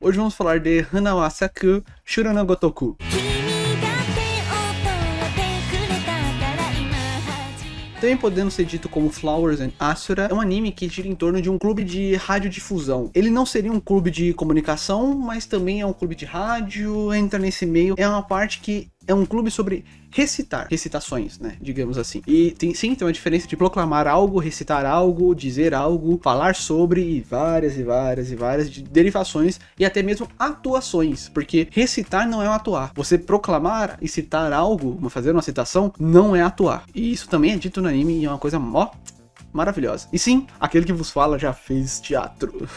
Hoje vamos falar de Hanawasaku Shura no Gotoku. Também podendo ser dito como Flowers and Asura, é um anime que gira em torno de um clube de radiodifusão. Ele não seria um clube de comunicação, mas também é um clube de rádio, entra nesse meio. É uma parte que é um clube sobre recitações, né, digamos assim. E tem uma diferença de proclamar algo, recitar algo, dizer algo, falar sobre e várias de derivações e até mesmo atuações, porque recitar não é atuar. Você proclamar e citar algo, fazer uma citação, não é atuar. E isso também é dito no anime e é uma coisa maravilhosa. E sim, aquele que vos fala já fez teatro.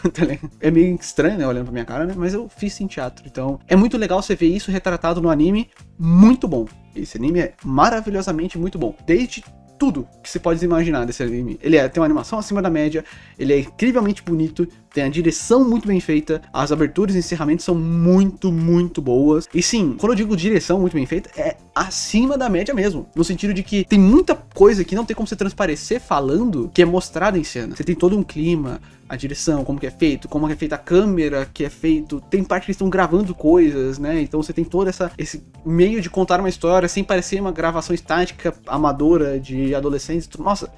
É meio estranho, né, olhando pra minha cara, né, mas eu fiz sim teatro. Então é muito legal você ver isso retratado no anime. Muito bom. Esse anime é maravilhosamente muito bom. Desde tudo que você pode imaginar desse anime. Ele tem uma animação acima da média, ele é incrivelmente bonito, tem a direção muito bem feita, as aberturas e encerramentos são muito boas. E sim, quando eu digo direção muito bem feita, é acima da média mesmo. No sentido de que tem muita coisa que não tem como você transparecer falando, que é mostrada em cena. Você tem todo um clima, a direção, como que é feito, como é feita a câmera, que é feito. Tem parte que eles estão gravando coisas, né? Então você tem todo esse meio de contar uma história sem parecer uma gravação estática, amadora, de adolescentes. Nossa,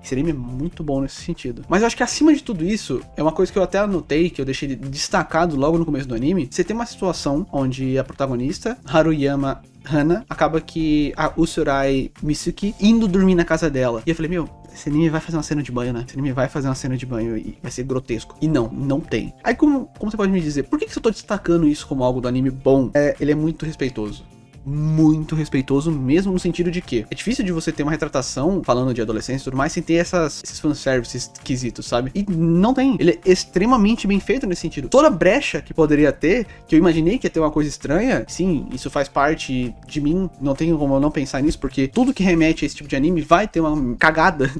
esse anime é muito bom nesse sentido. Mas eu acho que acima de tudo isso, é uma coisa que eu até anotei, que eu deixei destacado logo no começo do anime. Você tem uma situação onde a protagonista, Haruyama Hana, acaba que a Usurai Mitsuki indo dormir na casa dela. E eu falei, esse anime vai fazer uma cena de banho, né? Esse anime vai fazer uma cena de banho e vai ser grotesco. E não tem. Aí como você pode me dizer, por que eu tô destacando isso como algo do anime bom? Ele é muito respeitoso. Muito respeitoso mesmo, no sentido de que é difícil de você ter uma retratação falando de adolescência e tudo mais sem ter esses fanservices esquisitos, sabe? E não tem. Ele é extremamente bem feito nesse sentido. Toda brecha que poderia ter, que eu imaginei que ia ter uma coisa estranha, sim, isso faz parte de mim, não tenho como eu não pensar nisso, porque tudo que remete a esse tipo de anime vai ter uma cagada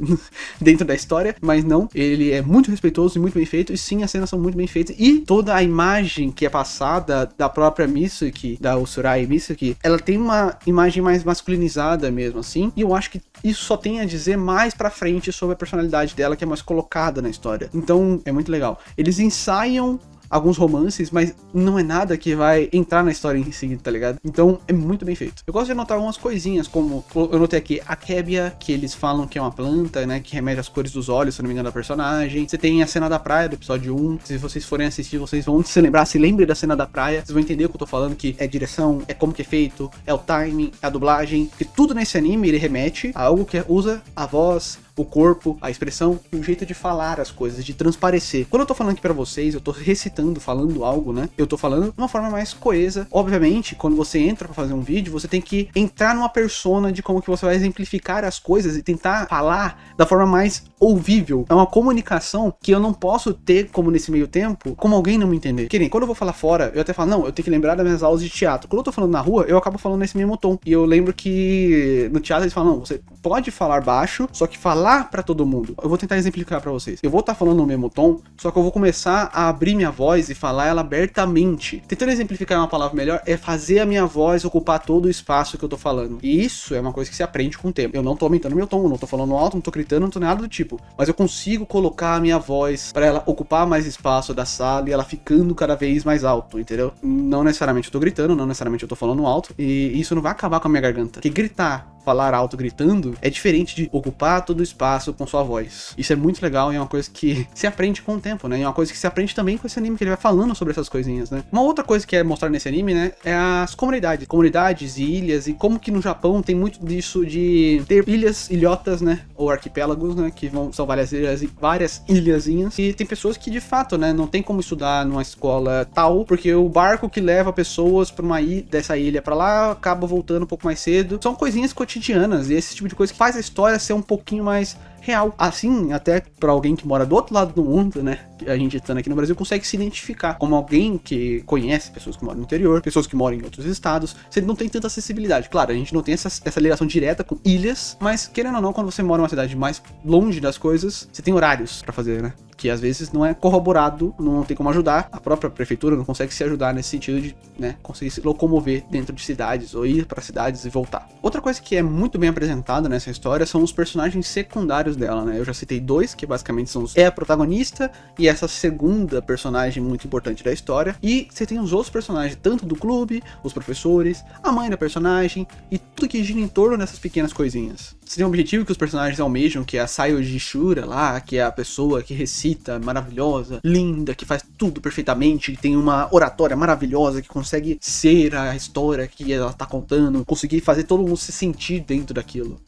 dentro da história, mas não, ele é muito respeitoso e muito bem feito, e sim, as cenas são muito bem feitas, e toda a imagem que é passada da própria Mitsuki, da Usurai Mitsuki, ela tem uma imagem mais masculinizada mesmo, assim, e eu acho que isso só tem a dizer mais pra frente sobre a personalidade dela, que é mais colocada na história. Então, é muito legal. Eles ensaiam alguns romances, mas não é nada que vai entrar na história em si, tá ligado? Então, é muito bem feito. Eu gosto de anotar algumas coisinhas, como eu notei aqui, a Kebia, que eles falam que é uma planta, né, que remete às cores dos olhos, se não me engano, da personagem. Você tem a cena da praia do episódio 1, se vocês forem assistir, vocês vão se lembrem da cena da praia, vocês vão entender o que eu tô falando, que é direção, é como que é feito, é o timing, é a dublagem, porque tudo nesse anime, ele remete a algo que usa a voz, o corpo, a expressão e o jeito de falar as coisas, de transparecer. Quando eu tô falando aqui pra vocês, eu tô recitando, falando algo, né? Eu tô falando de uma forma mais coesa. Obviamente, quando você entra pra fazer um vídeo, você tem que entrar numa persona de como que você vai exemplificar as coisas e tentar falar da forma mais ouvível. É uma comunicação que eu não posso ter como nesse meio tempo, como alguém não me entender. Que nem, quando eu vou falar fora, eu até falo, não, eu tenho que lembrar das minhas aulas de teatro. Quando eu tô falando na rua, eu acabo falando nesse mesmo tom. E eu lembro que no teatro eles falam, não, você pode falar baixo, só que falar pra todo mundo. Eu vou tentar exemplificar pra vocês. Eu vou estar falando no mesmo tom, só que eu vou começar a abrir minha voz e falar ela abertamente. Tentando exemplificar uma palavra melhor, é fazer a minha voz ocupar todo o espaço que eu tô falando. E isso é uma coisa que se aprende com o tempo. Eu não tô aumentando meu tom, não tô falando alto, não tô gritando, não tô nada do tipo. Mas eu consigo colocar a minha voz pra ela ocupar mais espaço da sala e ela ficando cada vez mais alto, entendeu? Não necessariamente eu tô gritando, não necessariamente eu tô falando alto. E isso não vai acabar com a minha garganta. Porque gritar, falar alto gritando, é diferente de ocupar todo o espaço com sua voz. Isso é muito legal e é uma coisa que se aprende com o tempo, né? E é uma coisa que se aprende também com esse anime, que ele vai falando sobre essas coisinhas, né? Uma outra coisa que é mostrar nesse anime, né, é as comunidades. Comunidades e ilhas, e como que no Japão tem muito disso de ter ilhotas, né? Ou arquipélagos, né? Que são várias ilhas e várias ilhazinhas. E tem pessoas que, de fato, né, não tem como estudar numa escola tal, porque o barco que leva pessoas pra uma ilha, dessa ilha pra lá, acaba voltando um pouco mais cedo. São coisinhas cotidianas, e esse tipo de coisa que faz a história ser um pouquinho mais real. Assim, até pra alguém que mora do outro lado do mundo, né, a gente estando aqui no Brasil, consegue se identificar como alguém que conhece pessoas que moram no interior, pessoas que moram em outros estados. Você não tem tanta acessibilidade. Claro, a gente não tem essa ligação direta com ilhas, mas querendo ou não, quando você mora em uma cidade mais longe das coisas, você tem horários pra fazer, né? Que às vezes não é corroborado, não tem como ajudar. A própria prefeitura não consegue se ajudar nesse sentido de, né, conseguir se locomover dentro de cidades ou ir para cidades e voltar. Outra coisa que é muito bem apresentada nessa história são os personagens secundários dela, né? Eu já citei 2, que basicamente é a protagonista e essa segunda personagem muito importante da história. E você tem os outros personagens, tanto do clube, os professores, a mãe da personagem e tudo que gira em torno dessas pequenas coisinhas. Você tem um objetivo que os personagens almejam, que é a Sayoji Shura lá, que é a pessoa que recita, maravilhosa, linda, que faz tudo perfeitamente, que tem uma oratória maravilhosa, que consegue ser a história que ela tá contando, conseguir fazer todo mundo se sentir dentro daquilo.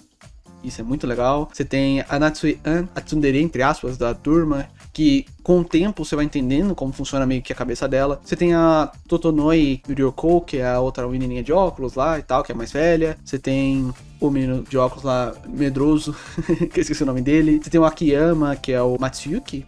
Isso é muito legal. Você tem a Natsue-an, a tsundere, entre aspas, da turma, que com o tempo você vai entendendo como funciona meio que a cabeça dela. Você tem a Totonoi Ryoko, que é a outra menininha de óculos lá e tal, que é mais velha. Você tem o menino de óculos lá, medroso, que eu esqueci o nome dele. Você tem o Akiyama, que é o Matsuyuki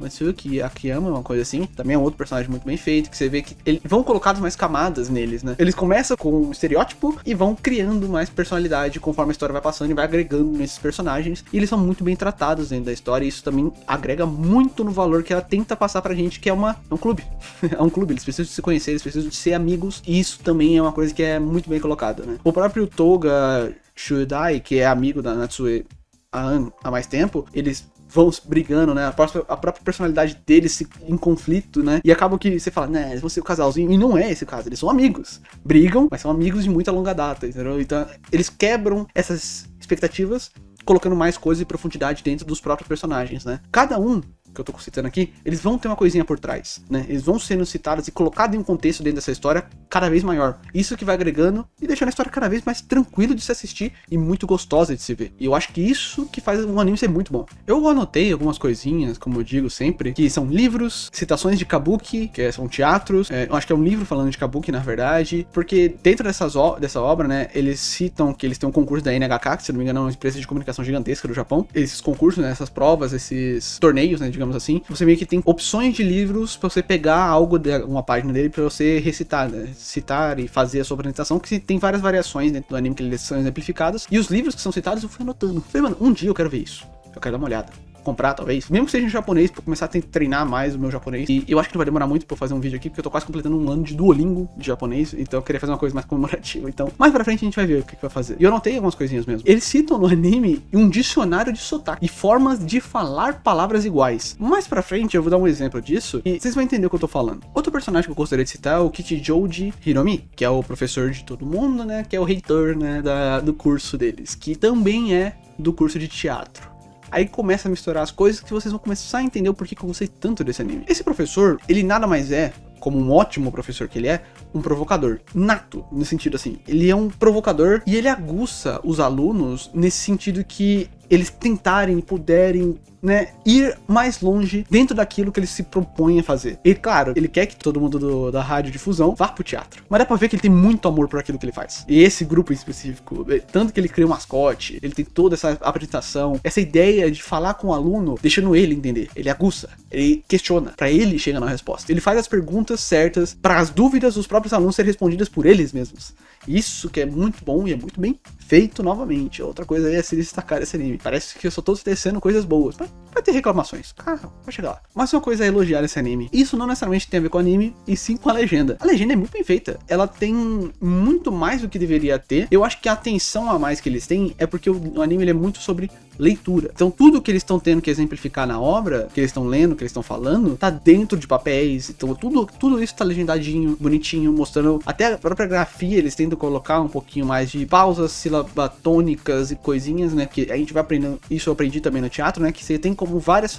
Akiyama, uma coisa assim. Também é um outro personagem muito bem feito, que você vê que eles vão colocando mais camadas neles, né? Eles começam com um estereótipo e vão criando mais personalidade conforme a história vai passando e vai agregando nesses personagens. E eles são muito bem tratados dentro da história e isso também agrega muito no valor que ela tenta passar pra gente, que é um clube. É um clube, eles precisam de se conhecer, eles precisam de ser amigos. E isso também é uma coisa que é muito bem colocada, né? O próprio Toga Shuedai, que é amigo da Natsue há mais tempo, eles vão brigando, né? A própria personalidade deles em conflito, né? E acaba que você fala, né, eles vão ser o casalzinho. E não é esse o caso, eles são amigos. Brigam, mas são amigos de muita longa data, entendeu? Então, eles quebram essas expectativas, colocando mais coisa e profundidade dentro dos próprios personagens, né? Cada um que eu tô citando aqui, eles vão ter uma coisinha por trás, né? Eles vão sendo citados e colocados em um contexto dentro dessa história cada vez maior. Isso que vai agregando e deixando a história cada vez mais tranquilo de se assistir e muito gostosa de se ver. E eu acho que isso que faz um anime ser muito bom. Eu anotei algumas coisinhas, como eu digo sempre, que são livros, citações de kabuki, que são teatros. Eu acho que é um livro falando de kabuki, na verdade, porque dentro dessa obra, né, eles citam que eles têm um concurso da NHK, que se não me engano é uma empresa de comunicação gigantesca do Japão. Esses concursos, né, essas provas, esses torneios, né, digamos assim, você meio que tem opções de livros pra você pegar algo de uma página dele pra você recitar, né? Citar e fazer a sua apresentação, que tem várias variações dentro do anime que eles são exemplificadas. E os livros que são citados eu fui anotando. Falei, mano, um dia eu quero ver isso. Eu quero dar uma olhada. Comprar, talvez. Mesmo que seja em japonês, pra começar a treinar mais o meu japonês. E eu acho que não vai demorar muito pra eu fazer um vídeo aqui, porque eu tô quase completando um ano de Duolingo de japonês. Então eu queria fazer uma coisa mais comemorativa. Então, mais pra frente a gente vai ver o que vai fazer. E eu anotei algumas coisinhas mesmo. Eles citam no anime um dicionário de sotaque e formas de falar palavras iguais. Mais pra frente eu vou dar um exemplo disso e vocês vão entender o que eu tô falando. Outro personagem que eu gostaria de citar é o Kichijouji Hiromi, que é o professor de todo mundo, né? Que é o reitor, né? Do curso deles. Que também é do curso de teatro. Aí começa a misturar as coisas que vocês vão começar a entender o porquê que eu gostei tanto desse anime. Esse professor, ele nada mais é, como um ótimo professor que ele é, um provocador. Nato, no sentido assim. Ele é um provocador e ele aguça os alunos nesse sentido que eles tentarem e puderem, né, ir mais longe dentro daquilo que eles se propõem a fazer. E claro, ele quer que todo mundo da radiodifusão vá pro teatro. Mas dá pra ver que ele tem muito amor por aquilo que ele faz. E esse grupo em específico, tanto que ele cria um mascote, ele tem toda essa apresentação, essa ideia de falar com o aluno, deixando ele entender. Ele aguça, ele questiona, pra ele chegar na resposta. Ele faz as perguntas certas para as dúvidas dos próprios alunos serem respondidas por eles mesmos. Isso que é muito bom e é muito bem feito novamente. Outra coisa aí é se destacar esse anime. Parece que eu só tô tecendo coisas boas. Mas vai ter reclamações. Cara, vai chegar lá. Mas uma coisa é elogiar esse anime. Isso não necessariamente tem a ver com o anime, e sim com a legenda. A legenda é muito bem feita. Ela tem muito mais do que deveria ter. Eu acho que a atenção a mais que eles têm é porque o anime ele é muito sobre leitura. Então tudo que eles estão tendo que exemplificar na obra, que eles estão lendo, que eles estão falando, tá dentro de papéis. Então tudo isso tá legendadinho, bonitinho, mostrando até a própria grafia. Eles tentam colocar um pouquinho mais de pausas silabatônicas e coisinhas, né? Que a gente vai aprendendo. Isso eu aprendi também no teatro, né? Que você tem como várias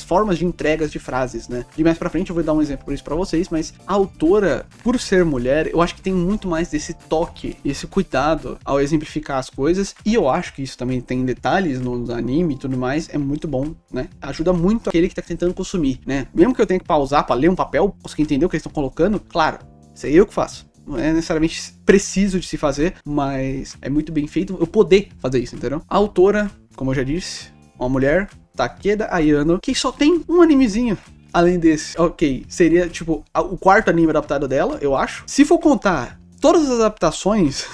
formas de entregas de frases, né? E mais pra frente eu vou dar um exemplo por isso pra vocês, mas a autora, por ser mulher, eu acho que tem muito mais desse toque, esse cuidado ao exemplificar as coisas. E eu acho que isso também tem detalhes no anime e tudo mais, é muito bom, né? Ajuda muito aquele que tá tentando consumir, né? Mesmo que eu tenha que pausar pra ler um papel, conseguir entender o que eles estão colocando, claro, isso é eu que faço. Não é necessariamente preciso de se fazer, mas é muito bem feito eu poder fazer isso, entendeu? A autora, como eu já disse, uma mulher, Takeda Ayano, que só tem um animezinho. Além desse, ok, seria tipo o quarto anime adaptado dela, eu acho. Se for contar todas as adaptações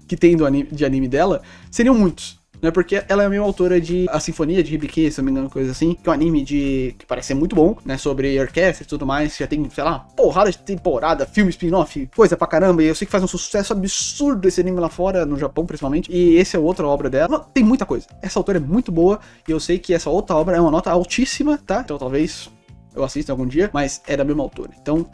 que tem de anime dela, seriam muitos. né? Porque ela é a mesma autora de A Sinfonia de Hibiki, se não me engano, coisa assim, que é um anime que parece ser muito bom, né? Sobre orquestra e tudo mais, já tem, sei lá, uma porrada de temporada, filme, spin-off, coisa pra caramba, e eu sei que faz um sucesso absurdo esse anime lá fora, no Japão principalmente, e esse é outra obra dela. Tem muita coisa. Essa autora é muito boa, e eu sei que essa outra obra é uma nota altíssima, tá? Então talvez eu assista algum dia, mas é da mesma autora. Então,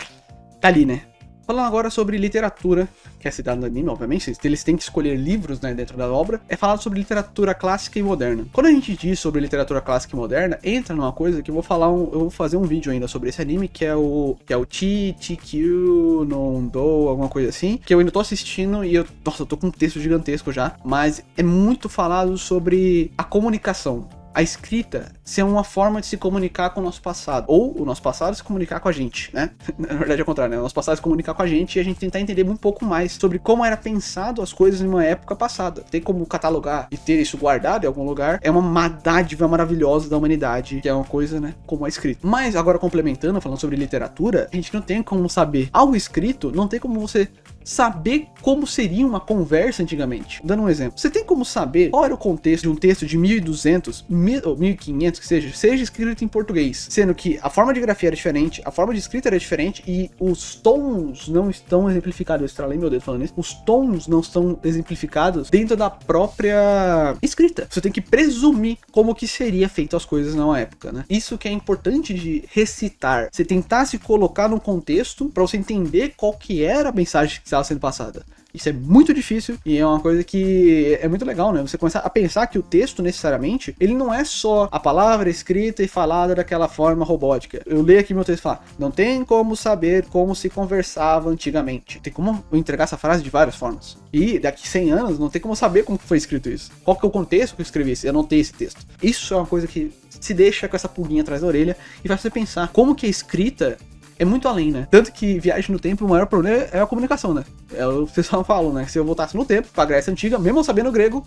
tá ali, né? Falando agora sobre literatura, que é citada no anime, obviamente, eles têm que escolher livros, né, dentro da obra, é falado sobre literatura clássica e moderna. Quando a gente diz sobre literatura clássica e moderna, entra numa coisa que eu vou fazer um vídeo ainda sobre esse anime, que é o TTQ Nondo, alguma coisa assim, que eu ainda tô assistindo e eu tô com um texto gigantesco já, mas é muito falado sobre a comunicação. A escrita ser uma forma de se comunicar com o nosso passado, ou o nosso passado se comunicar com a gente, né? Na verdade é o contrário, né? O nosso passado se comunicar com a gente e a gente tentar entender um pouco mais sobre como era pensado as coisas em uma época passada. Ter como catalogar e ter isso guardado em algum lugar é uma dádiva maravilhosa da humanidade, que é uma coisa, né, como a escrita. Mas agora complementando, falando sobre literatura, a gente não tem como saber algo escrito, não tem como você saber como seria uma conversa antigamente. Dando um exemplo, você tem como saber qual era o contexto de um texto de 1200 ou 1500 que seja escrito em português, sendo que a forma de grafia era diferente, a forma de escrita era diferente e os tons não estão exemplificados. Eu estralei meu dedo falando isso. Os tons não estão exemplificados dentro da própria escrita. Você tem que presumir como que seria feito as coisas na época, né? Isso que é importante de recitar. Você tentar se colocar num contexto para você entender qual que era a mensagem que estava sendo passada. Isso é muito difícil e é uma coisa que é muito legal, né? Você começar a pensar que o texto, necessariamente, ele não é só a palavra escrita e falada daquela forma robótica. Eu leio aqui meu texto e falo, não tem como saber como se conversava antigamente. Tem como eu entregar essa frase de várias formas. E daqui 100 anos, não tem como saber como foi escrito isso. Qual que é o contexto que eu escrevi isso? Eu anotei esse texto. Isso é uma coisa que se deixa com essa pulguinha atrás da orelha e faz você pensar como que a escrita é muito além, né? Tanto que Viagem no Tempo, o maior problema é a comunicação, né? É o que vocês falam, né? Se eu voltasse no tempo, pra Grécia Antiga, mesmo sabendo grego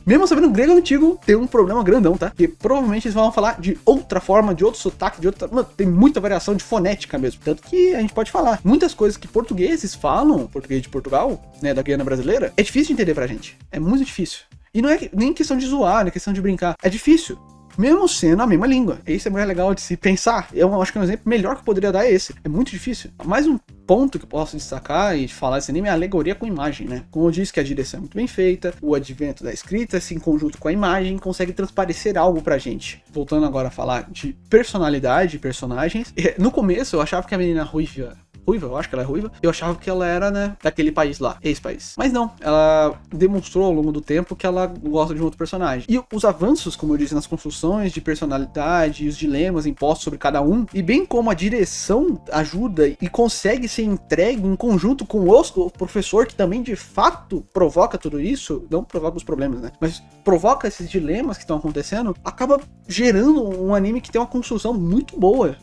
antigo, tem um problema grandão, tá? Porque provavelmente eles vão falar de outra forma, de outro sotaque, de outra... Mano, tem muita variação de fonética mesmo. Tanto que a gente pode falar. Muitas coisas que portugueses falam, português de Portugal, né, da Guiana brasileira, é difícil de entender pra gente. É muito difícil. E não é nem questão de zoar, não é questão de brincar. É difícil. Mesmo sendo a mesma língua. Isso é muito legal de se pensar. Eu acho que um exemplo melhor que eu poderia dar é esse. É muito difícil. Mais um ponto que eu posso destacar e falar desse anime é a alegoria com imagem, né? Como eu disse que a direção é muito bem feita, o advento da escrita, assim, em conjunto com a imagem, consegue transparecer algo pra gente. Voltando agora a falar de personalidade, de personagens. No começo eu achava que a menina ruiva, eu acho que ela é ruiva, eu achava que ela era, né, daquele país lá, ex-país. Mas não, ela demonstrou ao longo do tempo que ela gosta de um outro personagem. E os avanços, como eu disse, nas construções de personalidade e os dilemas impostos sobre cada um, e bem como a direção ajuda e consegue ser entregue em conjunto com o professor, que também de fato provoca tudo isso, não provoca os problemas, né, mas provoca esses dilemas que estão acontecendo, acaba gerando um anime que tem uma construção muito boa.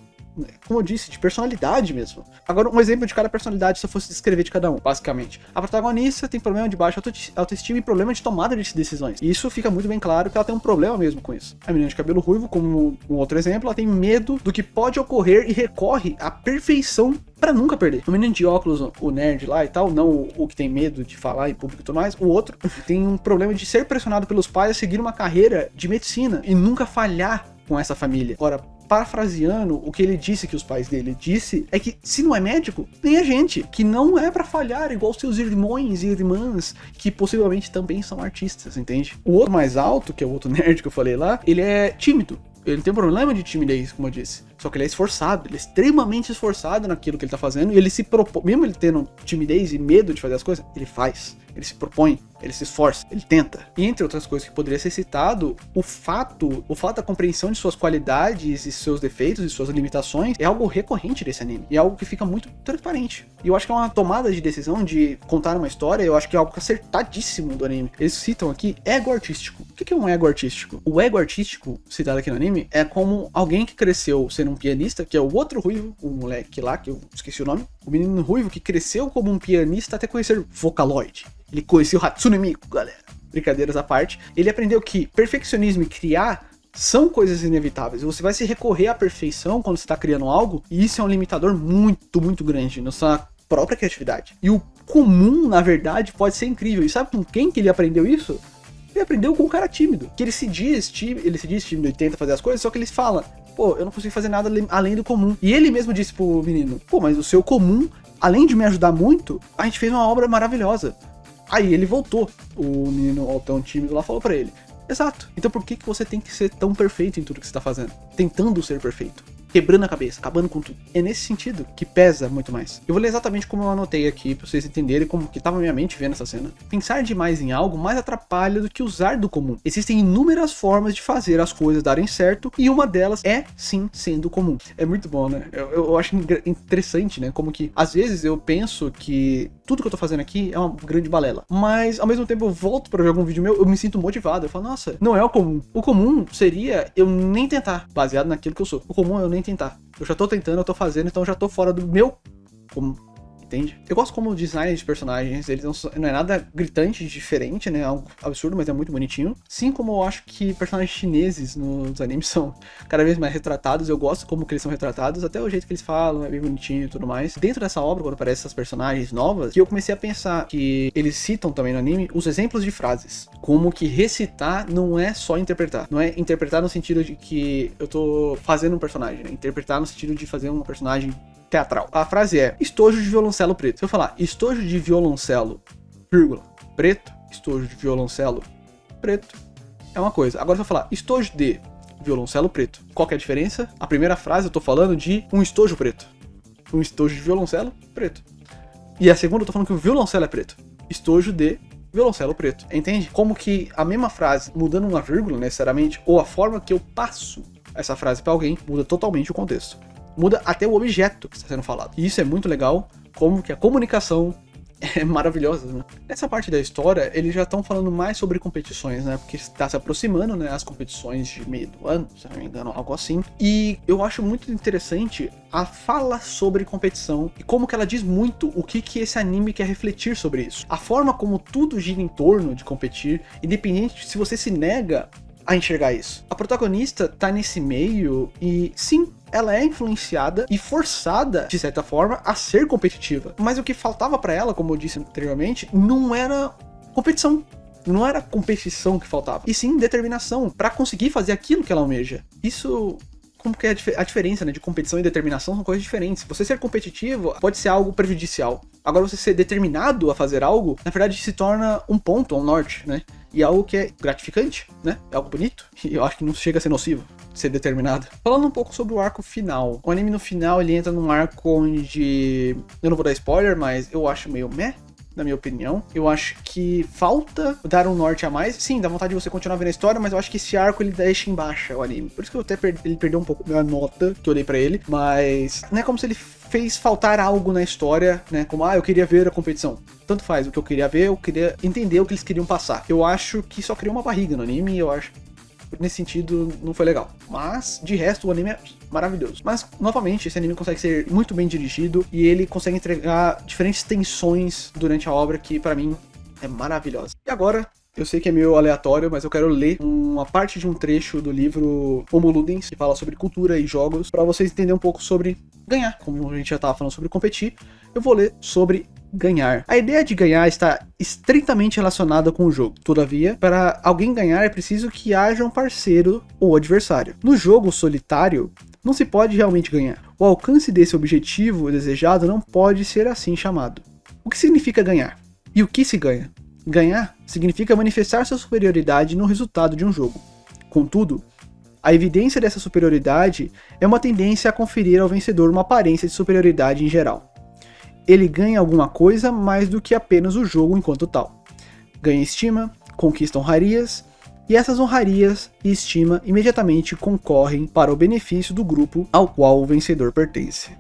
Como eu disse, de personalidade mesmo. Agora, um exemplo de cada personalidade, se eu fosse descrever de cada um, basicamente. A protagonista tem problema de baixa autoestima e problema de tomada de decisões. E isso fica muito bem claro que ela tem um problema mesmo com isso. A menina de cabelo ruivo, como um outro exemplo, ela tem medo do que pode ocorrer e recorre à perfeição pra nunca perder. O menino de óculos, o nerd lá e tal, não o que tem medo de falar em público e tudo mais, o outro tem um problema de ser pressionado pelos pais a seguir uma carreira de medicina e nunca falhar com essa família. Agora, parafraseando, o que ele disse que os pais dele disse é que se não é médico, nem a gente, que não é pra falhar igual seus irmãos e irmãs que possivelmente também são artistas, entende? O outro mais alto, que é o outro nerd que eu falei lá, ele é tímido. Ele tem um problema de timidez, como eu disse. Só que ele é esforçado, ele é extremamente esforçado naquilo que ele tá fazendo e ele se propõe, mesmo ele tendo timidez e medo de fazer as coisas, ele faz, ele se propõe, ele se esforça, ele tenta. E entre outras coisas que poderia ser citado, o fato da compreensão de suas qualidades e seus defeitos e suas limitações é algo recorrente desse anime. E é algo que fica muito transparente. E eu acho que é uma tomada de decisão de contar uma história, eu acho que é algo acertadíssimo do anime. Eles citam aqui ego artístico. O que é um ego artístico? O ego artístico, citado aqui no anime, é como alguém que cresceu sendo um pianista, que é o outro ruivo, o moleque lá, que eu esqueci o nome. O menino ruivo que cresceu como um pianista até conhecer Vocaloid. Ele conheceu Hatsune Miku, galera. Brincadeiras à parte. Ele aprendeu que perfeccionismo e criar são coisas inevitáveis. Você vai se recorrer à perfeição quando você está criando algo, e isso é um limitador muito, muito grande na sua própria criatividade. E o comum, na verdade, pode ser incrível. E sabe com quem que ele aprendeu isso? Ele aprendeu com um cara tímido, que ele se diz tímido e tenta fazer as coisas, só que ele fala, pô, eu não consigo fazer nada além do comum. E ele mesmo disse pro menino, pô, mas o seu comum, além de me ajudar muito, a gente fez uma obra maravilhosa. Aí ele voltou, o menino tão tímido lá falou pra ele, exato, então por que você tem que ser tão perfeito em tudo que você tá fazendo? Tentando ser perfeito. Quebrando a cabeça, acabando com tudo. É nesse sentido que pesa muito mais. Eu vou ler exatamente como eu anotei aqui, pra vocês entenderem como que tava minha mente vendo essa cena. Pensar demais em algo mais atrapalha do que usar do comum. Existem inúmeras formas de fazer as coisas darem certo, e uma delas é, sim, sendo comum. É muito bom, né? Eu acho interessante, né? Como que, às vezes, eu penso que tudo que eu tô fazendo aqui é uma grande balela. Mas, ao mesmo tempo, eu volto pra ver algum vídeo meu, eu me sinto motivado. Eu falo, nossa, não é o comum. O comum seria eu nem tentar, baseado naquilo que eu sou. O comum é eu nem tentar. Eu já tô tentando, eu tô fazendo, então eu já tô fora do meu comum. Entende? Eu gosto como o design de personagens, eles não é nada gritante, diferente, né? É algo absurdo, mas é muito bonitinho. Sim, como eu acho que personagens chineses nos animes são cada vez mais retratados, eu gosto como que eles são retratados, até o jeito que eles falam é bem bonitinho e tudo mais. Dentro dessa obra, quando aparecem essas personagens novas, que eu comecei a pensar que eles citam também no anime os exemplos de frases. Como que recitar não é só interpretar. Não é interpretar no sentido de que eu tô fazendo um personagem, né? Interpretar no sentido de fazer um personagem teatral. A frase é estojo de violoncelo preto. Se eu falar estojo de violoncelo, vírgula, preto, estojo de violoncelo preto, é uma coisa. Agora se eu falar estojo de violoncelo preto, qual que é a diferença? A primeira frase eu tô falando de um estojo preto. Um estojo de violoncelo preto. E a segunda eu tô falando que o violoncelo é preto. Estojo de violoncelo preto. Entende? Como que a mesma frase, mudando uma vírgula necessariamente, ou a forma que eu passo essa frase pra alguém, muda totalmente o contexto. Muda até o objeto que está sendo falado. E isso é muito legal, como que a comunicação é maravilhosa, né? Nessa parte da história, eles já estão falando mais sobre competições, né? Porque está se aproximando, né? As competições de meio do ano, se não me engano, algo assim. E eu acho muito interessante a fala sobre competição e como que ela diz muito o que esse anime quer refletir sobre isso. A forma como tudo gira em torno de competir, independente se você se nega a enxergar isso. A protagonista tá nesse meio e, sim, ela é influenciada e forçada, de certa forma, a ser competitiva. Mas o que faltava pra ela, como eu disse anteriormente, não era competição. Não era competição que faltava, e sim determinação pra conseguir fazer aquilo que ela almeja. Isso, como que é a diferença, né, de competição e determinação são coisas diferentes. Você ser competitivo pode ser algo prejudicial. Agora você ser determinado a fazer algo, na verdade se torna um ponto, um norte, né? E algo que é gratificante, né? É algo bonito. E eu acho que não chega a ser nocivo ser determinado. Falando um pouco sobre o arco final. O anime no final, ele entra num arco onde... eu não vou dar spoiler, mas eu acho meio meh, na minha opinião. Eu acho que falta dar um norte a mais. Sim, dá vontade de você continuar vendo a história, mas eu acho que esse arco ele deixa em baixa o anime. Por isso que eu até ele perdeu um pouco a nota que eu dei pra ele. Mas não é como se ele fez faltar algo na história, né? Como, eu queria ver a competição. Tanto faz, o que eu queria ver, eu queria entender o que eles queriam passar. Eu acho que só criou uma barriga no anime e eu acho que nesse sentido não foi legal. Mas, de resto, o anime é maravilhoso. Mas, novamente, esse anime consegue ser muito bem dirigido e ele consegue entregar diferentes tensões durante a obra que, pra mim, é maravilhosa. E agora, eu sei que é meio aleatório, mas eu quero ler uma parte de um trecho do livro Homo Ludens, que fala sobre cultura e jogos, pra vocês entenderem um pouco sobre ganhar. Como a gente já tava falando sobre competir, eu vou ler sobre ganhar. A ideia de ganhar está estritamente relacionada com o jogo. Todavia, para alguém ganhar é preciso que haja um parceiro ou adversário. No jogo solitário, não se pode realmente ganhar. O alcance desse objetivo desejado não pode ser assim chamado. O que significa ganhar? E o que se ganha? Ganhar significa manifestar sua superioridade no resultado de um jogo. Contudo, a evidência dessa superioridade é uma tendência a conferir ao vencedor uma aparência de superioridade em geral. Ele ganha alguma coisa mais do que apenas o jogo enquanto tal. Ganha estima, conquista honrarias, e essas honrarias e estima imediatamente concorrem para o benefício do grupo ao qual o vencedor pertence.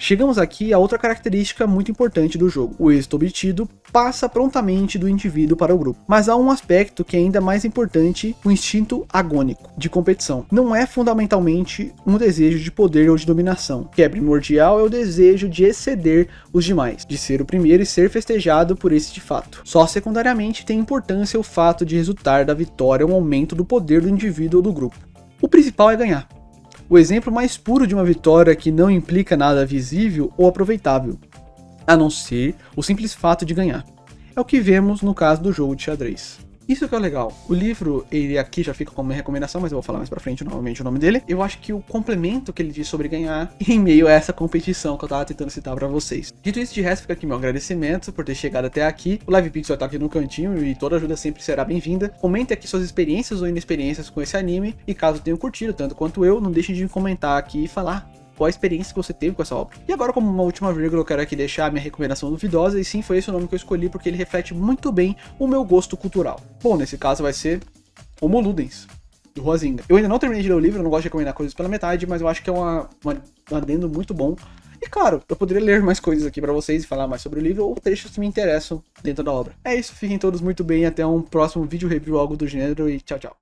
Chegamos aqui a outra característica muito importante do jogo. O êxito obtido passa prontamente do indivíduo para o grupo. Mas há um aspecto que é ainda mais importante, o instinto agônico de competição. Não é fundamentalmente um desejo de poder ou de dominação. O que é primordial é o desejo de exceder os demais, de ser o primeiro e ser festejado por esse fato. Só secundariamente tem importância o fato de resultar da vitória um aumento do poder do indivíduo ou do grupo. O principal é ganhar. O exemplo mais puro de uma vitória que não implica nada visível ou aproveitável, a não ser o simples fato de ganhar. É o que vemos no caso do jogo de xadrez. Isso que é legal. O livro, ele aqui já fica como minha recomendação, mas eu vou falar mais pra frente novamente o nome dele. Eu acho que o complemento que ele diz sobre ganhar em meio a essa competição que eu tava tentando citar pra vocês. Dito isso, de resto, fica aqui meu agradecimento por ter chegado até aqui. O Live Pixel tá aqui no cantinho e toda ajuda sempre será bem-vinda. Comente aqui suas experiências ou inexperiências com esse anime. E caso tenham curtido, tanto quanto eu, não deixem de comentar aqui e falar qual a experiência que você teve com essa obra. E agora, como uma última vírgula, eu quero aqui deixar a minha recomendação duvidosa, e sim, foi esse o nome que eu escolhi porque ele reflete muito bem o meu gosto cultural. Bom, nesse caso vai ser Homo Ludens, do Huazinga. Eu ainda não terminei de ler o livro, eu não gosto de recomendar coisas pela metade, mas eu acho que é um adendo muito bom. E claro, eu poderia ler mais coisas aqui pra vocês e falar mais sobre o livro ou trechos que me interessam dentro da obra. É isso, fiquem todos muito bem, até um próximo vídeo review, algo do gênero, e tchau, tchau.